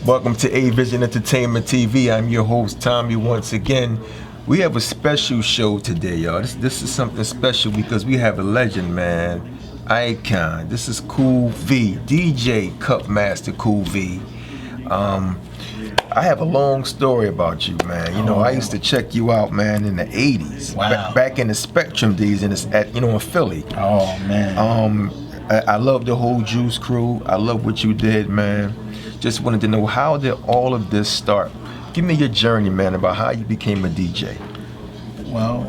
Welcome to A Vision Entertainment TV. I'm your host, Tommy, once again. We have a special show today, y'all. This is something special because we have a legend, man. Icon. This is Cool-V, DJ Cutmaster Cool-V. I have a long story about you, man. You know, I used to check you out, man, in the 80s. Wow. Back in the Spectrum days in Philly. Oh, man. I love the whole Juice crew. I love what you did, man. Just wanted to know, how did all of this start? Give me your journey, man, about how you became a DJ. Well,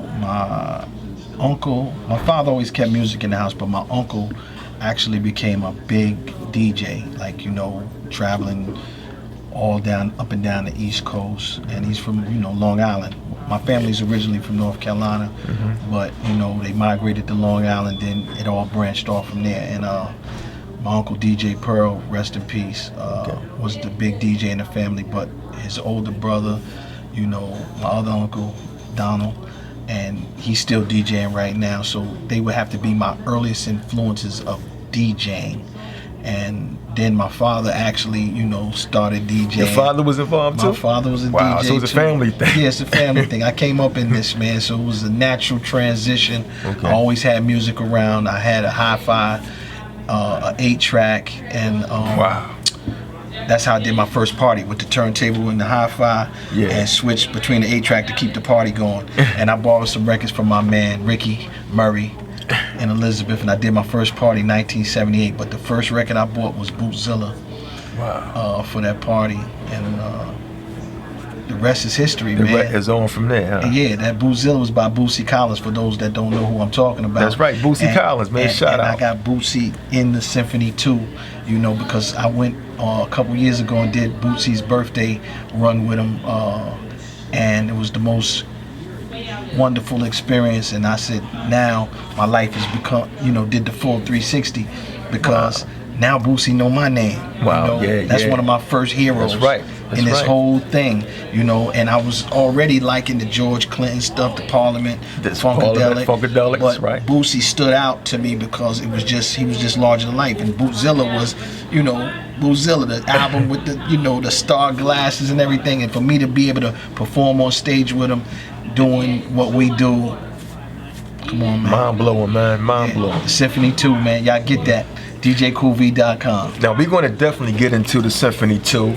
my father always kept music in the house, but my uncle actually became a big DJ, like, you know, traveling up and down the East Coast, and he's from, you know, Long Island. My family's originally from North Carolina, but, you know, they migrated to Long Island, then it all branched off from there. And my uncle DJ Pearl, rest in peace, was the big DJ in the family, but his older brother, you know, my other uncle, Donald, and he's still DJing right now, so they would have to be my earliest influences of DJing. And then my father actually, you know, started DJing. Your father was involved too? My father was a DJ. Wow, so it was a family thing. Yeah, it's a family thing. I came up in this, man, so it was a natural transition. Okay. I always had music around. I had a hi-fi, an 8-track, and Wow. that's how I did my first party, with the turntable and the hi-fi, and switched between the 8-track to keep the party going. And I borrowed some records from my man, Ricky Murray, and Elizabeth, and I did my first party in 1978, but the first record I bought was Bootzilla. Wow. For that party, and the rest is history, man. The rest is on from there, huh? Yeah, that Bootzilla was by Bootsy Collins, for those that don't know who I'm talking about. That's right, Bootsy Collins, man, shout out. I got Bootsy in the Symphony too, you know, because I went a couple years ago and did Bootsy's birthday run with him, and it was the most wonderful experience. And I said, now my life has become, you know, did the full 360, because now Bootsy know my name. Wow, you know? That's one of my first heroes. That's right. In this whole thing, you know, and I was already liking the George Clinton stuff, the Parliament, Funkadelic, but right. Bootsy stood out to me because he was just larger than life. And Bootzilla was, you know, Bootzilla, the album with the, you know, the star glasses and everything. And for me to be able to perform on stage with him, doing what we do, come on, man. Mind blowing, man. Mind blowing. The Symphony 2, man. Y'all get that. DJCoolV.com. Now we're going to definitely get into the Symphony 2.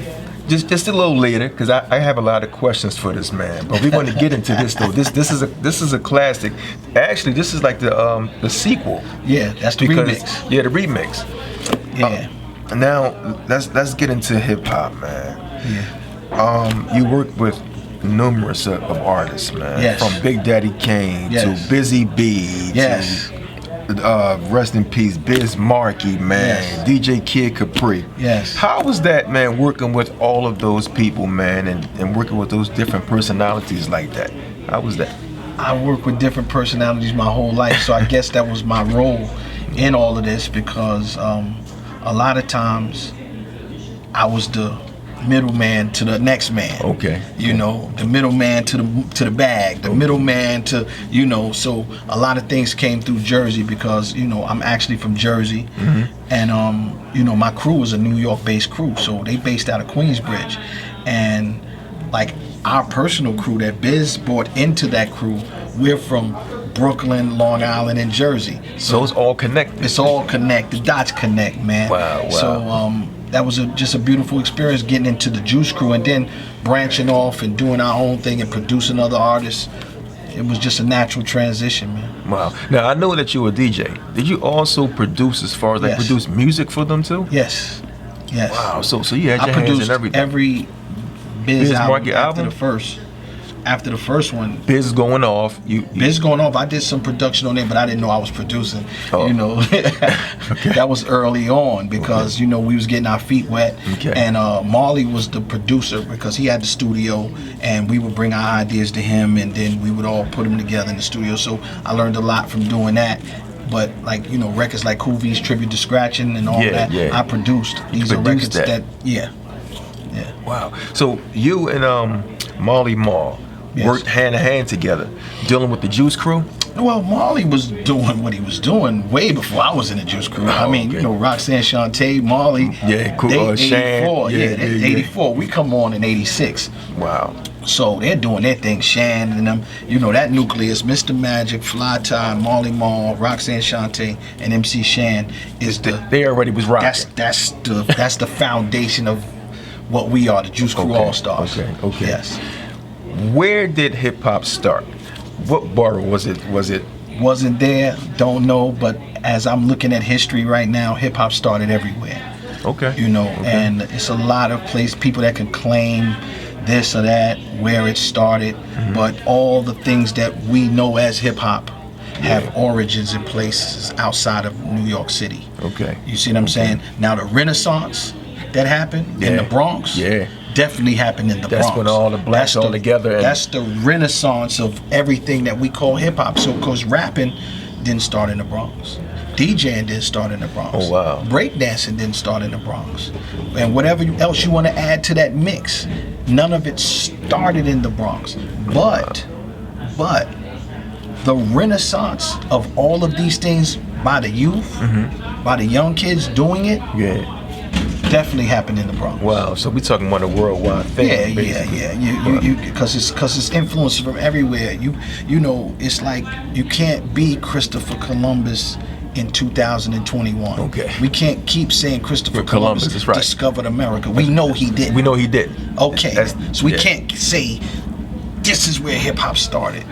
Just a little later, because I have a lot of questions for this man. But we're going to get into this though. This is a classic. Actually, this is like the sequel. Yeah, that's the remix. Yeah, the remix. Yeah. Now let's get into hip hop, man. Yeah. You work with numerous of artists, man. Yes. From Big Daddy Kane to Busy Bee. Yes. Rest in peace, Biz Markie, man. Yes. DJ Kid Capri. Yes. How was that, man, working with all of those people, man, and working with those different personalities like that? How was that? I worked with different personalities my whole life, so I guess that was my role in all of this, because a lot of times I was the middleman to the next man. Okay. You know, the middleman to the bag, the middleman to, you know, so a lot of things came through Jersey, because, you know, I'm actually from Jersey, and you know, my crew was a New York based crew, so they based out of Queensbridge, and like our personal crew that Biz brought into that crew, we're from Brooklyn, Long Island, and Jersey. So it's all connected. It's all connected. The dots connect, man. Wow. So that was just a beautiful experience, getting into the Juice crew and then branching off and doing our own thing and producing other artists. It was just a natural transition, man. Wow. Now I know that you were a DJ. Did you also produce, as far as like produce music for them too? Yes. Yes. Wow. So you had your hands in everything. Every Biz Markie album after the first one. Biz Goin Off. Biz Goin Off. I did some production on there, but I didn't know I was producing. Oh. You know, that was early on, because you know, we was getting our feet wet. Okay. And Marley was the producer, because he had the studio, and we would bring our ideas to him, and then we would all put them together in the studio. So I learned a lot from doing that. But like, you know, records like Cool-V's Tribute to Scratching and all that, I produced. These are records that. Yeah. Wow. So you and Marley Marl, worked hand in hand together, dealing with the Juice Crew. Well, Marley was doing what he was doing way before I was in the Juice Crew. I mean, you know, Roxanne Shante, Marley. Yeah, cool. They 84. Shan. Yeah, 84. We come on in 86. Wow. So they're doing their thing. Shan and them, you know, that nucleus, Mr. Magic, Fly Tie, Marley Marl, Roxanne Shante, and MC Shan is They already was rocking. That's the foundation of what we are, the Juice Crew All-Stars. Okay. Yes. Where did hip hop start? What borough was it? Wasn't there, don't know, but as I'm looking at history right now, hip hop started everywhere. Okay. You know, and it's a lot of people that can claim this or that, where it started, but all the things that we know as hip hop have origins in places outside of New York City. Okay. You see what I'm saying? Now the Renaissance that happened in the Bronx, definitely happened in the Bronx. That's when all the blacks all together. That's the renaissance of everything that we call hip hop. So, because rapping didn't start in the Bronx. DJing didn't start in the Bronx. Oh, wow. Breakdancing didn't start in the Bronx. And whatever else you want to add to that mix, none of it started in the Bronx. But the renaissance of all of these things by the youth, by the young kids doing it, definitely happened in the Bronx. Wow, so we talking about a worldwide thing. Because it's influence from everywhere. You know, it's like you can't be Christopher Columbus in 2021. Okay. We can't keep saying Christopher Columbus discovered America. We know he did. We know he did. Okay. So we can't say this is where hip hop started.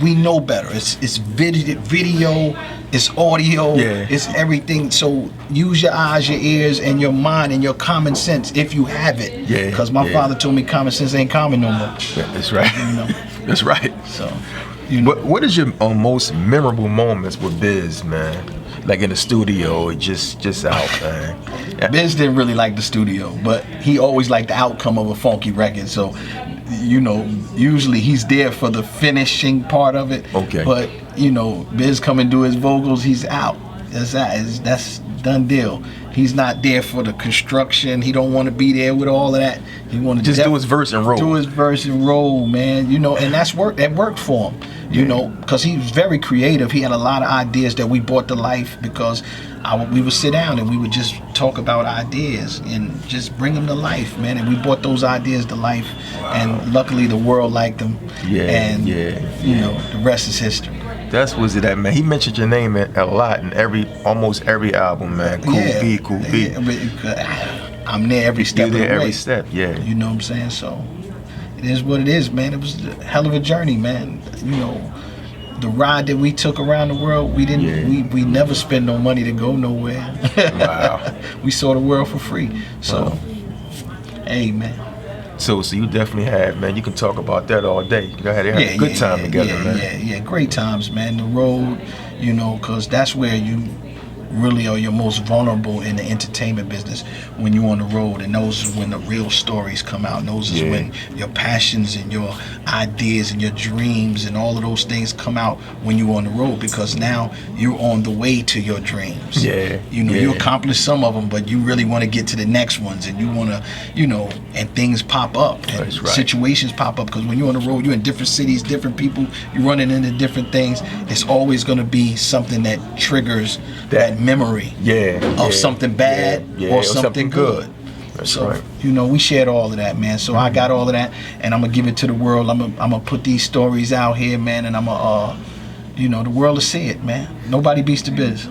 We know better. It's video, it's audio, it's everything. So use your eyes, your ears, and your mind and your common sense if you have it. Because my father told me common sense ain't common no more. That's right. You know? That's right. So, you know. What is your most memorable moments with Biz, man? Like in the studio, or just out, man? Biz didn't really like the studio, but he always liked the outcome of a funky record. So, you know, usually he's there for the finishing part of it. Okay. But, you know, Biz come and do his vocals, he's out. That's done deal. He's not there for the construction. He don't want to be there with all of that. He want to just do his verse and roll. Do his verse and roll, man. You know, and that worked for him. You know, because he was very creative. He had a lot of ideas that we brought to life because we would sit down and we would just talk about ideas and just bring them to life, man. And we brought those ideas to life. Wow. And luckily the world liked them. You know, the rest is history. That's was it, man. He mentioned your name a lot in almost every album, man. Cool-V. I'm there every step of the way. Every step, You know what I'm saying? So it is what it is, man. It was a hell of a journey, man. You know, the ride that we took around the world, we didn't. We never spent no money to go nowhere. Wow. We saw the world for free. So, hey, man. So you definitely had, man. You can talk about that all day. You had a good time together, man. Yeah, great times, man. The road, you know, because that's where you really are your most vulnerable in the entertainment business, when you're on the road, and those is when the real stories come out, and those is when your passions and your ideas and your dreams and all of those things come out when you're on the road, because now you're on the way to your dreams. You know, you accomplish some of them, but you really want to get to the next ones, and you want to, you know, and things pop up, and situations pop up, because when you're on the road, you're in different cities, different people, you're running into different things. It's always going to be something that triggers that memory of something bad or something good. So, you know, we shared all of that, man. So I got all of that, and I'm gonna give it to the world. I'm gonna put these stories out here, man, and I'm gonna, you know, the world will see it, man. Nobody beats the Biz.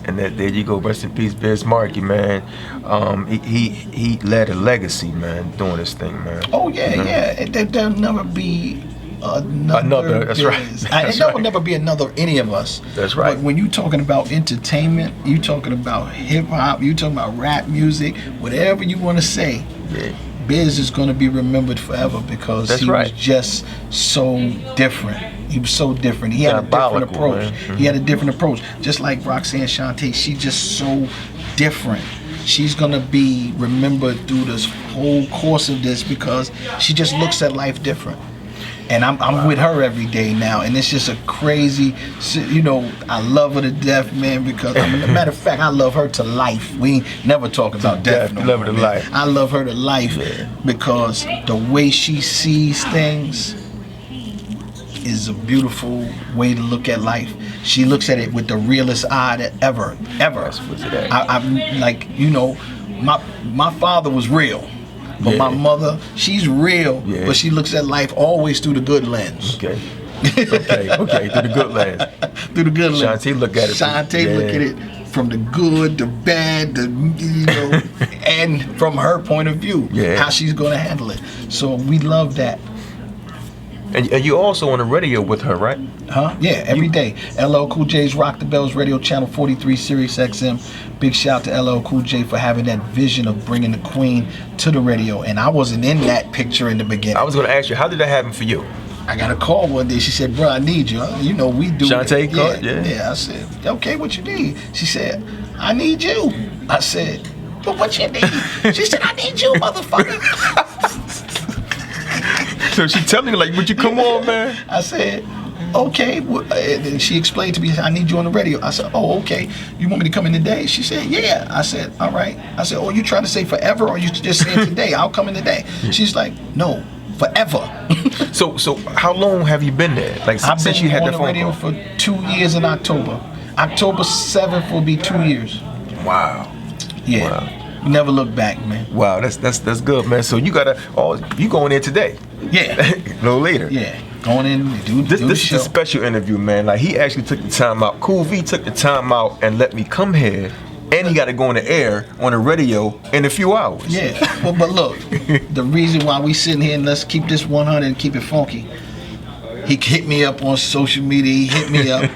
And there you go. Rest in peace, Biz Markie, man. He led a legacy, man, doing this thing, man. Oh yeah. There'll never be another that's right. There will never be another any of us. That's right. But when you're talking about entertainment, you're talking about hip hop, you're talking about rap music, whatever you want to say, Biz is going to be remembered forever, because he was just so different. He was so different. He had a different approach. He had a different approach. Just like Roxanne Shante, she's just so different. She's gonna be remembered through this whole course of this, because she just looks at life different. And I'm with her every day now, and it's just a crazy, you know, I love her to death, man, because, I mean, as a matter of fact, I love her to life. We never talk about death no more, man. Life. I love her to life, because the way she sees things, is a beautiful way to look at life. She looks at it with the realest eye that ever. I'm like, you know, my father was real, but my mother, she's real, but she looks at life always through the good lens. Okay, through the good lens. Through the good lens. Shantae look at it. Shantae look at it from the good, the bad, the, you know, and from her point of view, how she's going to handle it. So we love that. And you also on the radio with her, right? Huh? Yeah, every day. LL Cool J's Rock the Bells Radio Channel 43 Sirius XM. Big shout to LL Cool J for having that vision of bringing the Queen to the radio. And I wasn't in that picture in the beginning. I was going to ask you, how did that happen for you? I got a call one day. She said, bro, I need you. You know, we do. Shantae called? Yeah. I said, okay, what you need? She said, I need you. I said, but what you need? She said, I need you, motherfucker. So she telling me, like, would you come on, man? I said, okay. And she explained to me, I need you on the radio. I said, oh, okay. You want me to come in today? She said, yeah. I said, all right. I said, oh, you trying to say forever, or you just saying today? I'll come in today. She's like, no, forever. So how long have you been there? Like, I've since been you had on that the phone radio call? for 2 years in October. October 7th will be 2 years. Wow. Yeah. Wow. Never look back, man. Wow, that's good, man. So you you going in today? Yeah. A little later. Yeah. Going in, do This the is show. a special interview, man. Like, he actually took the time out. Cool-V took the time out and let me come here, and he got to go on the air on the radio in a few hours. Yeah. But look, the reason why we sitting here and let's keep this 100 and keep it funky. He hit me up on social media. He hit me up,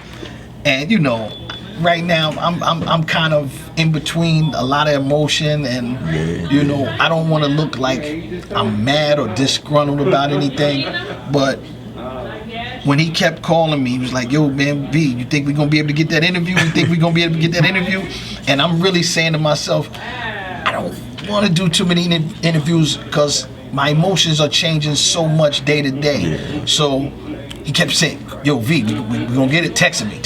and you know, right now I'm kind of in between a lot of emotion, and you know, I don't want to look like I'm mad or disgruntled about anything, but when he kept calling me, he was like, yo, man, V, you think we're going to be able to get that interview? You think we're going to be able to get that interview? And I'm really saying to myself, I don't want to do too many interviews because my emotions are changing so much day to day. So he kept saying, yo, V, we're going to get it. Text me.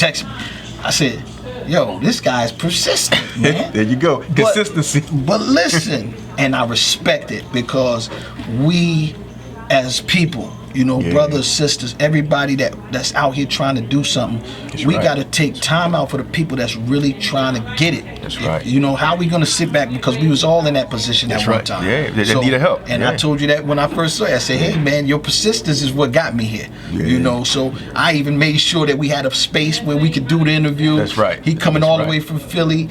I said, yo, this guy's persistent, man. There you go. Consistency. But listen, and I respect it because we as people, you know, brothers, sisters, everybody that's out here trying to do something, we got to take time out for the people that's really trying to get it. That's right. You know, how we going to sit back because we was all in that position at one time. Yeah, they needed help. And I told you that when I first saw it. I said, hey, man, your persistence is what got me here. You know, so I even made sure that we had a space where we could do the interview. That's right. He coming all the way from Philly.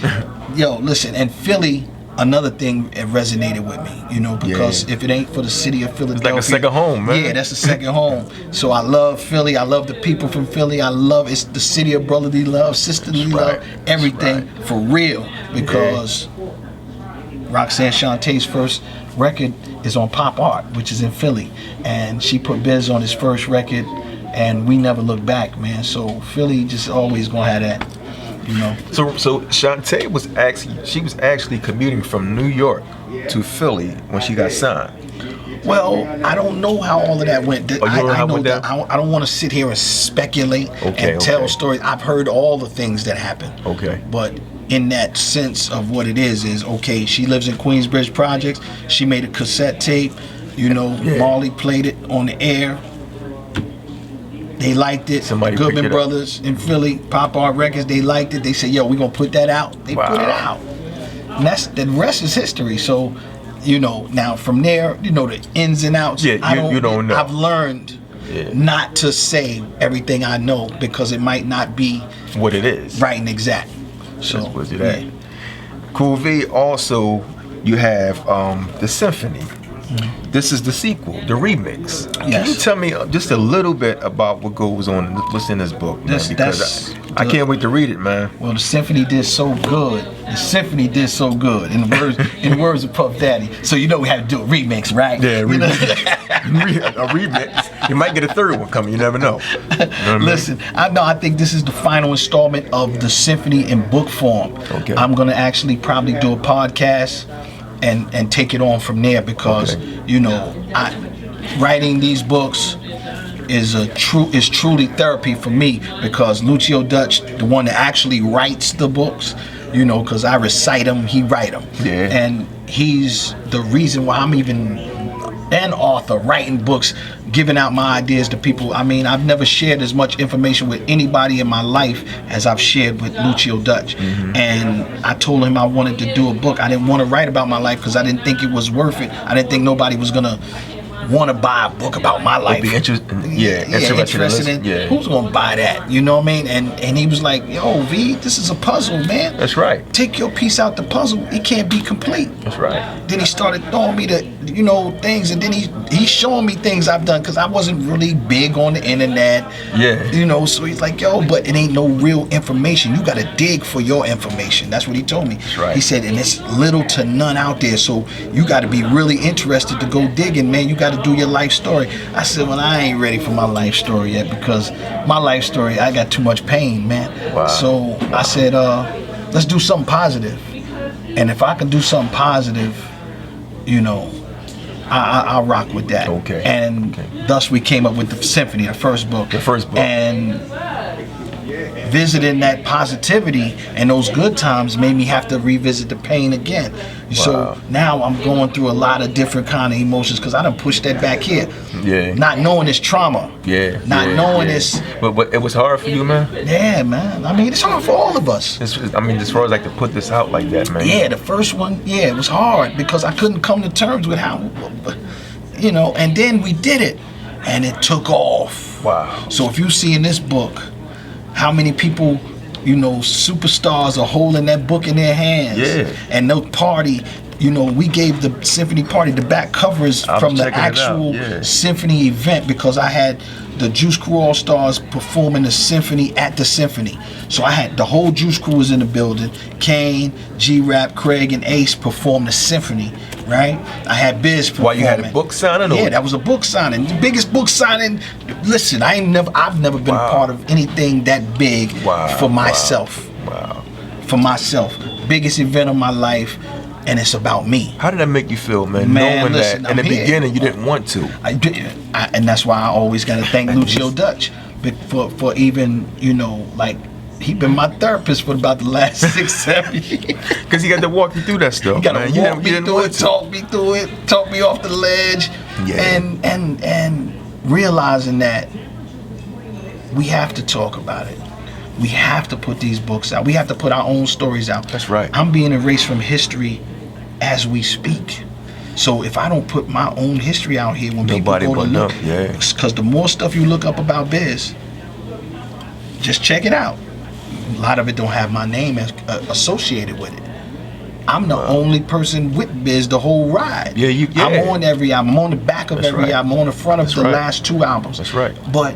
Yo, listen, and Philly, another thing that resonated with me, you know, because if it ain't for the city of Philadelphia, it's like a second home, man. Yeah, that's a second home. So I love Philly. I love the people from Philly. It's the city of brotherly love, sisterly love, everything for real. Because Roxanne Shantae's first record is on Pop Art, which is in Philly, and she put Biz on his first record, and we never look back, man. So Philly just always gonna have that. You know. So Shantae was actually commuting from New York to Philly when she got signed. Well, I don't know how all of that went. I don't want to sit here and speculate and tell stories. I've heard all the things that happened. Okay. But in that sense of what it is okay, she lives in Queensbridge Projects. She made a cassette tape. You know, Marley played it on the air. They liked it. Goodman Brothers in Philly, Pop Art Records, they liked it. They said, yo, we're going to put that out. They put it out. And the rest is history. So, you know, now from there, you know, the ins and outs. Yeah, you don't know. I've learned not to say everything I know because it might not be what it is. Right and exact. So, Cool-V, also, you have the Symphony. This is the sequel, the remix. Can you tell me just a little bit about what goes on, what's in this book, man? Because I can't wait to read it, man. Well, the symphony did so good. The symphony did so good. In the words of Puff Daddy. So you know we had to do a remix, right? Yeah, a remix. You might get a third one coming. You never know. Listen, I think this is the final installment of the symphony in book form. Okay. I'm gonna actually probably do a podcast and take it on from there because you know, writing these books is truly therapy for me because Lucio Dutch, the one that actually writes the books, you know, because I recite them, he write them, and he's the reason why I'm even and author, writing books, giving out my ideas to people. I mean, I've never shared as much information with anybody in my life as I've shared with Lucio Dutch. And I told him I wanted to do a book. I didn't want to write about my life because I didn't think it was worth it. I didn't think nobody was gonna want to buy a book about my life. Be interested in who's gonna buy that? You know what I mean? And he was like, yo, V, this is a puzzle, man. That's right. Take your piece out the puzzle. It can't be complete. That's right. Then he started throwing me the, things, and then he's showing me things I've done because I wasn't really big on the internet. Yeah. So he's like, yo, but it ain't no real information. You gotta dig for your information. That's what he told me. That's right. He said, and it's little to none out there, so you gotta be really interested to go digging, man. You gotta do your life story. I said, well, I ain't ready for my life story yet because my life story, I got too much pain, man. Wow. So I said, let's do something positive. And if I can do something positive, I'll rock with that. Okay. And thus we came up with the symphony, the first book. And visiting that positivity and those good times made me have to revisit the pain again. Wow. So now I'm going through a lot of different kind of emotions because I done pushed that back here. Yeah. Not knowing it's trauma. Yeah. Not knowing it's. But it was hard for you, man. Yeah, man. I mean, it's hard for all of us. As far as like to put this out like that, man. Yeah, the first one, it was hard because I couldn't come to terms with how, and then we did it and it took off. Wow. So if you see in this book, how many people, superstars are holding that book in their hands. Yeah. And no party, we gave the symphony party the back covers from the actual symphony event because I had the Juice Crew All Stars performing the symphony at the symphony. So I had the whole Juice Crew was in the building. Kane, G-Rap, Craig, and Ace performed the symphony, right? I had Biz performing. Why, you had a book signing? Yeah, that was a book signing. The biggest book signing. Listen, I've never been a part of anything that big for myself. Wow. For myself. Biggest event of my life. And it's about me. How did that make you feel, man? Knowing listen, that in the beginning you didn't want to. I did, and that's why I always got to thank Lucio Dutch for even, he been my therapist for about the last 6-7 years. Because he got to walk you through that stuff. He got to walk me through it, talk me through it, talk me off the ledge, and realizing that we have to talk about it. We have to put these books out. We have to put our own stories out. That's right. I'm being erased from history as we speak. So if I don't put my own history out here when nobody people go to look, because the more stuff you look up about Biz, just check it out. A lot of it don't have my name associated with it. I'm the only person with Biz the whole ride. I'm on every album. I'm on the back of every album. I'm on the front of the last 2 albums. That's right. But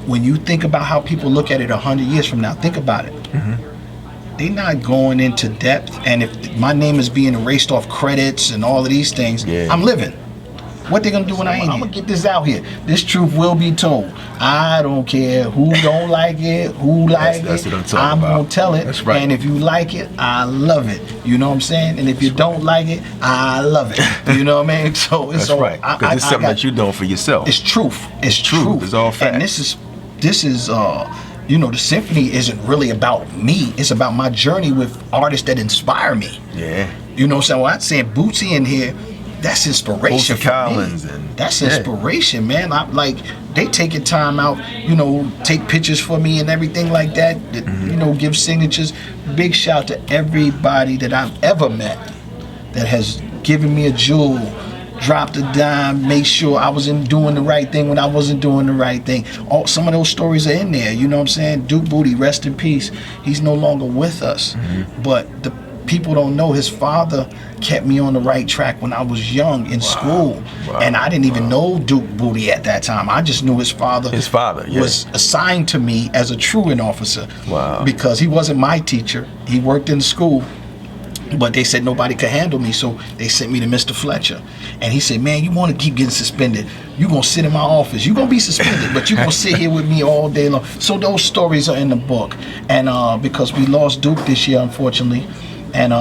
when you think about how people look at it 100 years from now, think about it. They're not going into depth, and if my name is being erased off credits and all of these things, I'm living. What they gonna do when I ain't here? I'm gonna get this out here. This truth will be told. I don't care who don't like it, who like that's it. What I'm gonna tell it. That's right. And if you like it, I love it. You know what I'm saying? And if you don't like it, I love it. You know what I mean? So it's that's right. Because it's something that you're doing for yourself. It's truth. It's truth. It's all fact. And this is the symphony isn't really about me. It's about my journey with artists that inspire me. Yeah. You know what I'm saying? When I'm saying Bootsy in here, that's inspiration for Collins me. And that's inspiration, man. I'm like, they taking time out, take pictures for me and everything like that. Give signatures. Big shout to everybody that I've ever met that has given me a jewel, dropped a dime, made sure I was doing the right thing when I wasn't doing the right thing. Some of those stories are in there. You know what I'm saying? Duke Booty, rest in peace. He's no longer with us, but the people don't know his father kept me on the right track when I was young in school. And I didn't even know Duke Booty at that time. I just knew his father was assigned to me as a truant officer because he wasn't my teacher. He worked in the school, but they said nobody could handle me, so they sent me to Mr. Fletcher. And he said, man, you want to keep getting suspended, you're going to sit in my office. You're going to be suspended, but you're going to sit here with me all day long. So those stories are in the book. And because we lost Duke this year, unfortunately, and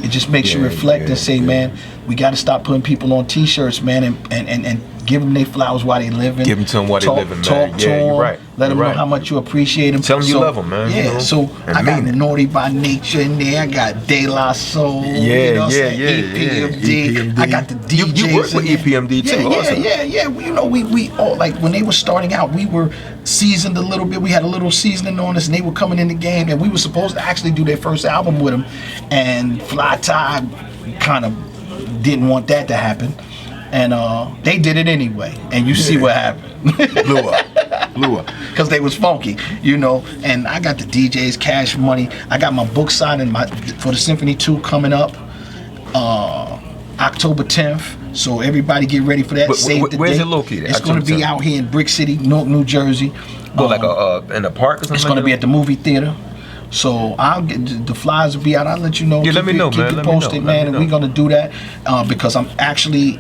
it just makes you reflect and say, man, we got to stop putting people on T-shirts, man, and give them their flowers while they living. Give them to them while they living, man. Talk to Yeah, them. you're right. Let them You're know right. how much you appreciate them. Tell them you love them, man. Yeah, you know, so and I got mean it. Naughty by Nature in there. I got De La Soul. Yeah, you know what I'm yeah, saying? yeah, EPMD. EPMD. I got the DJs. You work with in there. EPMD too, Yeah, also. yeah. You know, we all, like, when they were starting out, we were seasoned a little bit. We had a little seasoning on us, and they were coming in the game, and we were supposed to actually do their first album with them. And Fly Tie kind of didn't want that to happen. And they did it anyway, and you see what happened. Blew up. Because they was funky, you know. And I got the DJs, Cash Money. I got my book signing for the Symphony 2 coming up October 10th. So everybody get ready for that. Save the where's date. it located? It's going to be out here in Brick City, Newark, New Jersey. Well, like in a park or something? It's going to be at the movie theater. So I'll get the flyers will be out. I'll let you know. Yeah, let me know, keep man. it Let me posted, know. man. And we're gonna do that because I'm actually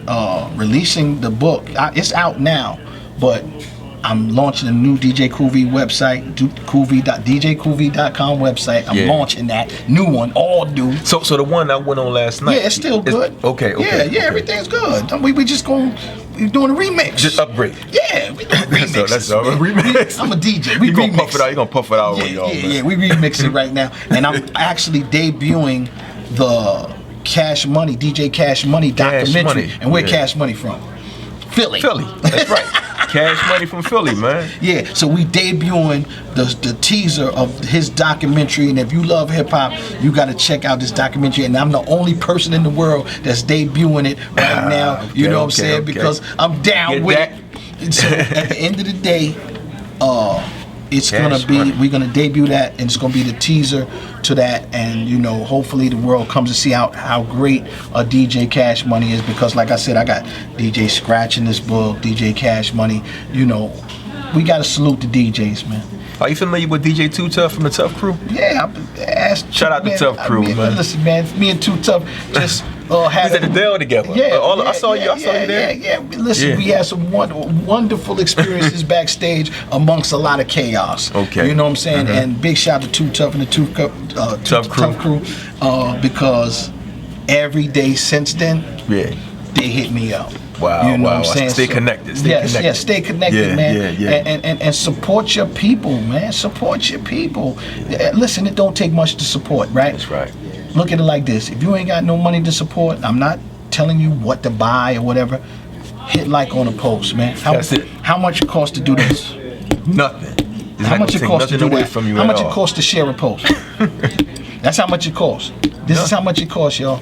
releasing the book. It's out now, but I'm launching a new DJ Cool-V website, DJCool-V.com website. I'm launching that new one, all new. So the one I went on last night. Yeah, it's still good. Okay. Yeah, everything's good. We just we're doing a remix. Just upgrade. Yeah, we doing remixes. That's all. Remix. I'm a DJ. We You gonna remix puff it out? You gonna puff it out with y'all? Yeah. We remix it right now, and I'm actually debuting the Cash Money, DJ Cash Money documentary. Money. And where Cash Money from? Philly. That's right. Cash Money from Philly, man. Yeah, so we debuting the teaser of his documentary, and if you love hip hop, you got to check out this documentary. And I'm the only person in the world that's debuting it right now. You know what I'm saying? Because I'm down with it. So at the end of the day, it's Cash gonna be Money. we're gonna debut that, and it's gonna be the teaser to that, and you know, hopefully the world comes to see how great a DJ Cash Money is, because like I said, I got DJ Scratch in this book, DJ Cash Money. You know, we gotta salute the DJs, man. Are you familiar with DJ Too Tough from the Tough Crew? Yeah, Shout out to Tough Crew, man. Listen, man, me and Too Tough just had We did the deal together. Yeah, I saw you there. Yeah. Listen, we had some wonderful experiences backstage amongst a lot of chaos. Okay. You know what I'm saying? And big shout out to Too Tough and the Tough Crew, because every day since then, they hit me up. Wow, you know what I'm saying? Stay connected. Stay connected, man. Yeah. And support your people, man. Support your people. Listen, it don't take much to support, right? That's right. Look at it like this. If you ain't got no money to support, I'm not telling you what to buy or whatever. Hit like on a post, man. That's it. How much it costs to do this? Nothing. How much it costs to do that? From you how much all. it costs to share a post? That's how much it costs. This is how much it costs, y'all.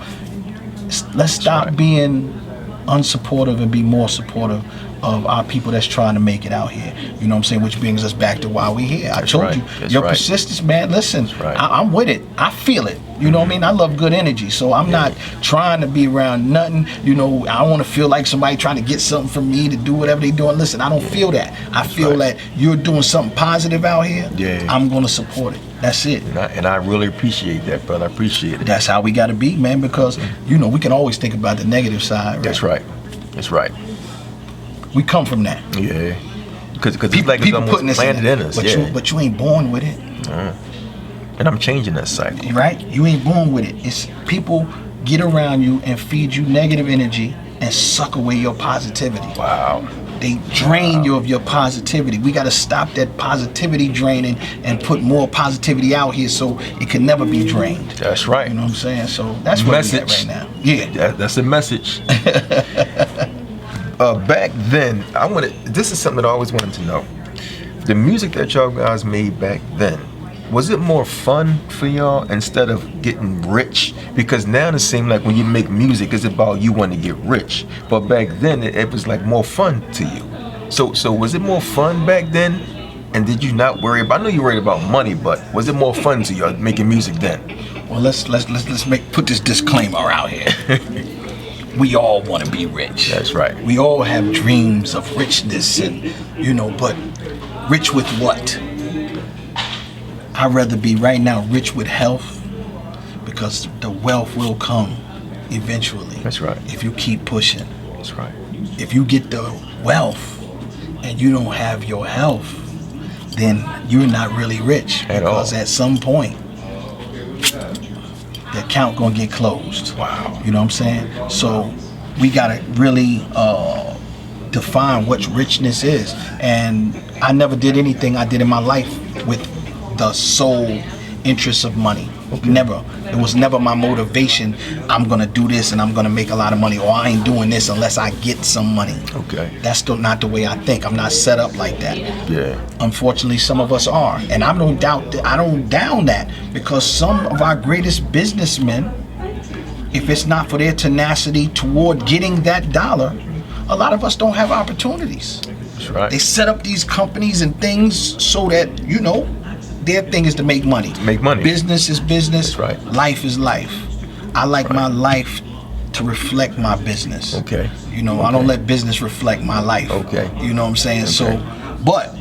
Let's stop being unsupportive and be more supportive of our people that's trying to make it out here. You know what I'm saying? Which brings us back to why we're here. I told you, your persistence, man. Listen, I'm with it. I feel it. You know what I mean? I love good energy, so I'm not trying to be around nothing. You know, I don't want to feel like somebody trying to get something from me to do whatever they doing. Listen, I don't feel that. I feel that you're doing something positive out here. Yeah. I'm gonna support it. That's it. And I really appreciate that, brother. I appreciate it. That's how we got to be, man, because, you know, we can always think about the negative side, right? That's right. We come from that. Yeah. Because it's like it's almost planted in us. But you ain't born with it. And I'm changing that cycle. Right? You ain't born with it. It's people get around you and feed you negative energy and suck away your positivity. Wow. They drain you of your positivity. We got to stop that positivity draining and put more positivity out here so it can never be drained. That's right. You know what I'm saying? So that's what we got right now. Yeah. That's a message. Back then, this is something that I always wanted to know. The music that y'all guys made back then, was it more fun for y'all instead of getting rich? Because now it seems like when you make music, it's about you want to get rich. But back then, it was like more fun to you. So was it more fun back then? And did you not worry about? I know you worried about money, but was it more fun to you making music then? Well, let's put this disclaimer out here. We all want to be rich. That's right. We all have dreams of richness, and but rich with what? I'd rather be right now rich with health, because the wealth will come eventually. That's right. If you keep pushing. That's right. If you get the wealth and you don't have your health, then you're not really rich. Because at some point, the account gonna get closed. Wow. You know what I'm saying? So we gotta really define what richness is. And I never did anything I did in my life with the sole interest of money. Okay. Never. It was never my motivation. I'm gonna do this and I'm gonna make a lot of money, or I ain't doing this unless I get some money. Okay. That's still not the way I think. I'm not set up like that. Yeah. Unfortunately, some of us are, and I don't down that, because some of our greatest businessmen, if it's not for their tenacity toward getting that dollar, a lot of us don't have opportunities. That's right. They set up these companies and things so that, their thing is to make money. Make money. Business is business. That's right. Life is life. I like my life to reflect my business. Okay. I don't let business reflect my life. Okay. You know what I'm saying? Okay. So, but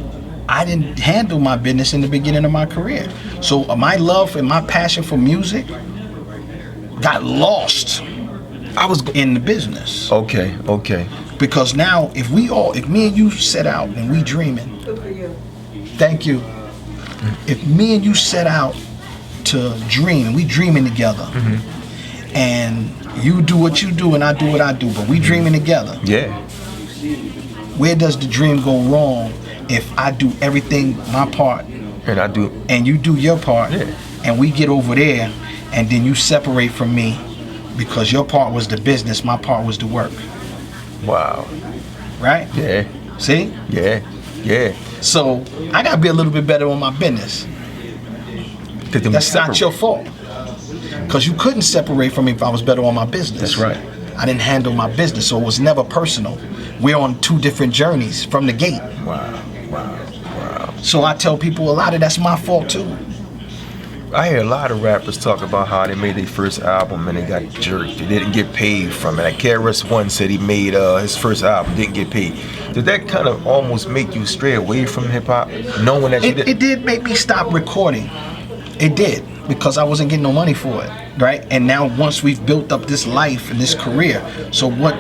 I didn't handle my business in the beginning of my career. So my love and my passion for music got lost. I was in the business. Okay. Okay. Because now, if me and you set out and we dreaming, thank you. If me and you set out to dream, and we dreaming together, and you do what you do and I do what I do, but we dreaming together. Yeah. Where does the dream go wrong if I do everything my part, and you do your part, and we get over there, and then you separate from me because your part was the business, my part was the work. Wow. Right? Yeah. See? Yeah. Yeah. So I gotta be a little bit better on my business. That's not your fault. Because you couldn't separate from me if I was better on my business. That's right. I didn't handle my business, so it was never personal. We're on two different journeys from the gate. Wow. So I tell people a lot of that's my fault too. I hear a lot of rappers talk about how they made their first album and they got jerked. They didn't get paid from it. Like KRS-One said he made his first album, didn't get paid. Did that kind of almost make you stray away from hip hop, knowing that it did make me stop recording. It did, because I wasn't getting no money for it, right? And now once we've built up this life and this career, so what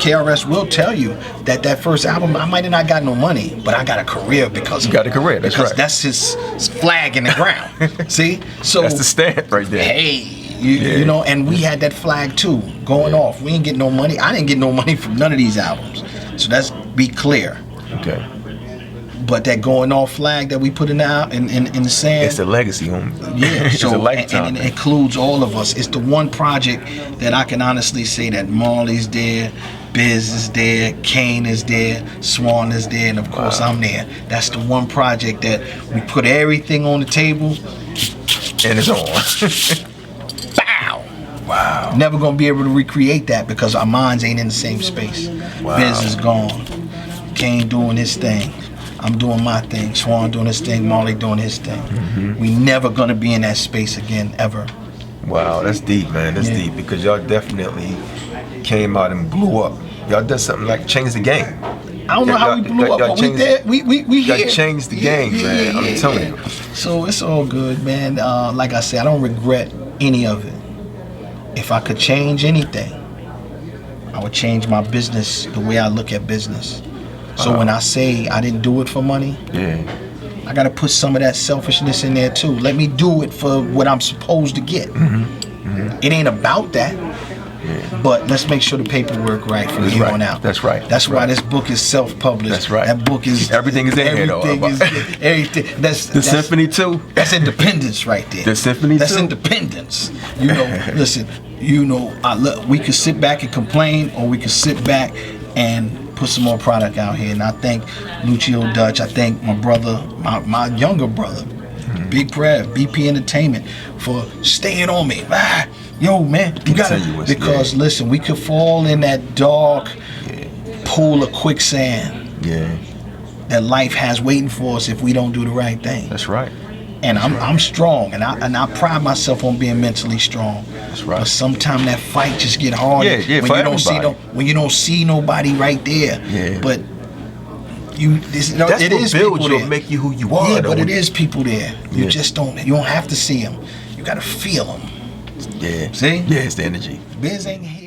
KRS will tell you that first album, I might have not got no money, but I got a career because you got a career. That's right. That's his flag in the ground. See, so that's the stamp right there. Hey, you know, and we had that flag too, going off. We ain't get no money. I didn't get no money from none of these albums. So let's be clear. Okay. But that going off flag that we put in the sand, it's a legacy, homie. Yeah, it's a lifetime. And it includes all of us. It's the one project that I can honestly say that Marley's there, Biz is there, Kane is there, Swan is there, and of course I'm there. That's the one project that we put everything on the table, and it's on. Bow. Wow. Never gonna be able to recreate that because our minds ain't in the same space. Wow. Biz is gone. Kane doing his thing. I'm doing my thing. Swan doing his thing. Marley doing his thing. We never gonna be in that space again, ever. Wow, that's deep, man. That's deep, because y'all definitely came out and blew up. Y'all did something like change the game. I don't know how we blew up, but we did. We y'all changed the game, man. I'm telling you. So it's all good, man. Like I said, I don't regret any of it. If I could change anything, I would change my business, the way I look at business. So when I say I didn't do it for money, I gotta put some of that selfishness in there too. Let me do it for what I'm supposed to get. It ain't about that, but let's make sure the paperwork right from here on out. That's right. That's why this book is self-published. That's right. That book is everything is in here. Everything. That's Symphony too. That's independence right there. The Symphony too. That's independence. You know, listen. You know, we could sit back and complain, or we could sit back and put some more product out here. And I thank Lucio Dutch. I thank my brother, my younger brother, Big Prev, BP Entertainment, for staying on me. Yo, man, you gotta, because listen, we could fall in that dark pool of quicksand that life has waiting for us if we don't do the right thing. That's right. And I'm strong, and I pride myself on being mentally strong. That's right. But sometimes that fight just get hard when you don't see nobody right there. Yeah. But that's what builds you, make you who you are. Yeah, but it is people there. You just don't. You don't have to see them. You gotta feel them. Yeah. See? Yeah, it's the energy. Biz ain't here.